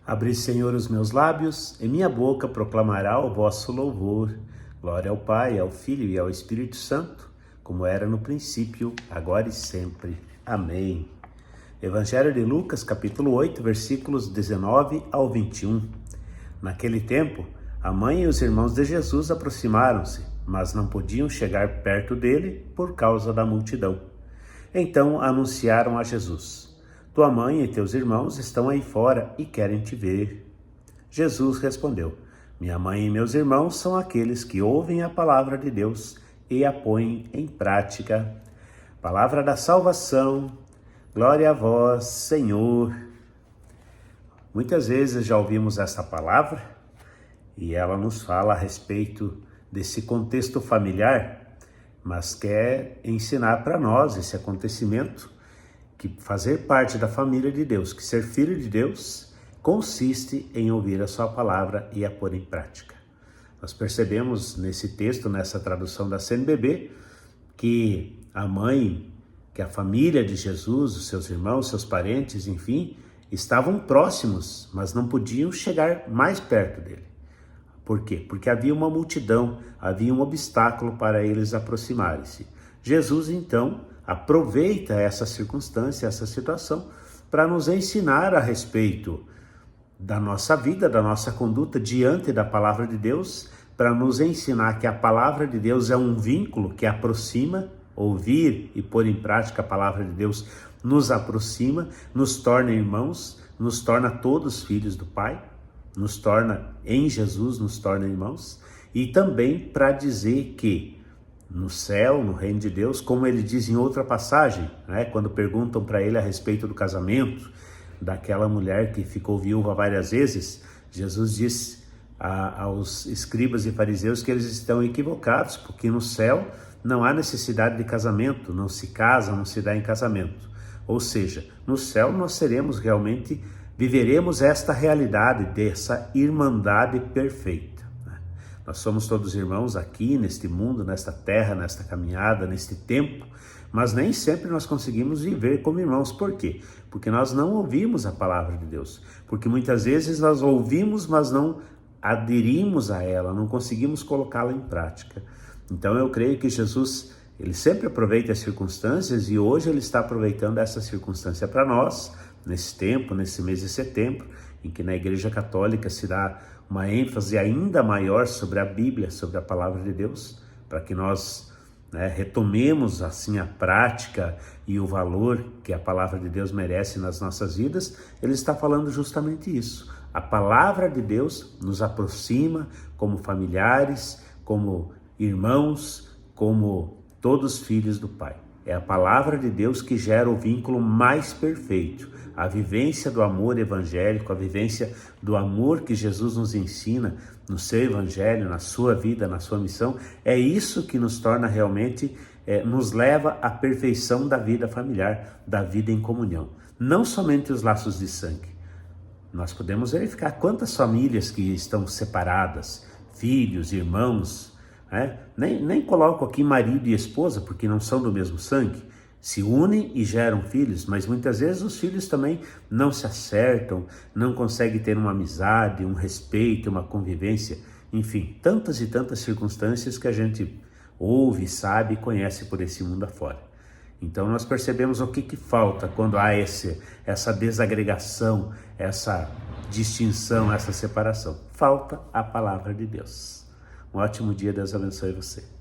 Abri, Senhor, os meus lábios, e minha boca proclamará o vosso louvor. Glória ao Pai, ao Filho e ao Espírito Santo, como era no princípio, agora e sempre. Amém. Evangelho de Lucas, capítulo 8, versículos 19 ao 21. Naquele tempo, a mãe e os irmãos de Jesus aproximaram-se, mas não podiam chegar perto dele por causa da multidão. Então anunciaram a Jesus: tua mãe e teus irmãos estão aí fora e querem te ver. Jesus respondeu: minha mãe e meus irmãos são aqueles que ouvem a palavra de Deus e a põem em prática. Palavra da salvação, glória a vós, Senhor. Muitas vezes já ouvimos essa palavra e ela nos fala a respeito desse contexto familiar, mas quer ensinar para nós esse acontecimento, que fazer parte da família de Deus, que ser filho de Deus, consiste em ouvir a sua palavra e a pôr em prática. Nós percebemos nesse texto, nessa tradução da CNBB, que a mãe, que a família de Jesus, os seus irmãos, seus parentes, enfim, estavam próximos, mas não podiam chegar mais perto dele. Por quê? Porque havia uma multidão, havia um obstáculo para eles aproximarem-se. Jesus, então, aproveita essa circunstância, essa situação, para nos ensinar a respeito da nossa vida, da nossa conduta diante da palavra de Deus, para nos ensinar que a palavra de Deus é um vínculo que aproxima. Ouvir e pôr em prática a palavra de Deus nos aproxima, nos torna irmãos, nos torna todos filhos do Pai, nos torna em Jesus, nos torna irmãos, e também para dizer que no céu, no reino de Deus, como ele diz em outra passagem, quando perguntam para ele a respeito do casamento daquela mulher que ficou viúva várias vezes, Jesus disse aos escribas e fariseus que eles estão equivocados, porque no céu não há necessidade de casamento, não se casa, não se dá em casamento. Ou seja, no céu nós viveremos esta realidade dessa irmandade perfeita. Nós somos todos irmãos aqui, neste mundo, nesta terra, nesta caminhada, neste tempo, mas nem sempre nós conseguimos viver como irmãos. Por quê? Porque nós não ouvimos a palavra de Deus. Porque muitas vezes nós ouvimos, mas não aderimos a ela, não conseguimos colocá-la em prática. Então eu creio que Jesus, ele sempre aproveita as circunstâncias, e hoje ele está aproveitando essa circunstância para nós, nesse tempo, nesse mês de setembro, em que na Igreja Católica se dá uma ênfase ainda maior sobre a Bíblia, sobre a palavra de Deus, para que nós retomemos assim a prática e o valor que a palavra de Deus merece nas nossas vidas. Ele está falando justamente isso. A palavra de Deus nos aproxima como familiares, como irmãos, como todos filhos do Pai. É a palavra de Deus que gera o vínculo mais perfeito, a vivência do amor evangélico, a vivência do amor que Jesus nos ensina no seu evangelho, na sua vida, na sua missão. É isso que nos torna realmente, nos leva à perfeição da vida familiar, da vida em comunhão. Não somente os laços de sangue. Nós podemos verificar quantas famílias que estão separadas, filhos, irmãos, nem coloco aqui marido e esposa, porque não são do mesmo sangue, se unem e geram filhos, mas muitas vezes os filhos também não se acertam, não conseguem ter uma amizade, um respeito, uma convivência, enfim, tantas e tantas circunstâncias que a gente ouve, sabe e conhece por esse mundo afora. Então nós percebemos o que falta quando há essa desagregação, essa distinção, essa separação. Falta a palavra de Deus. Um ótimo dia, Deus abençoe você.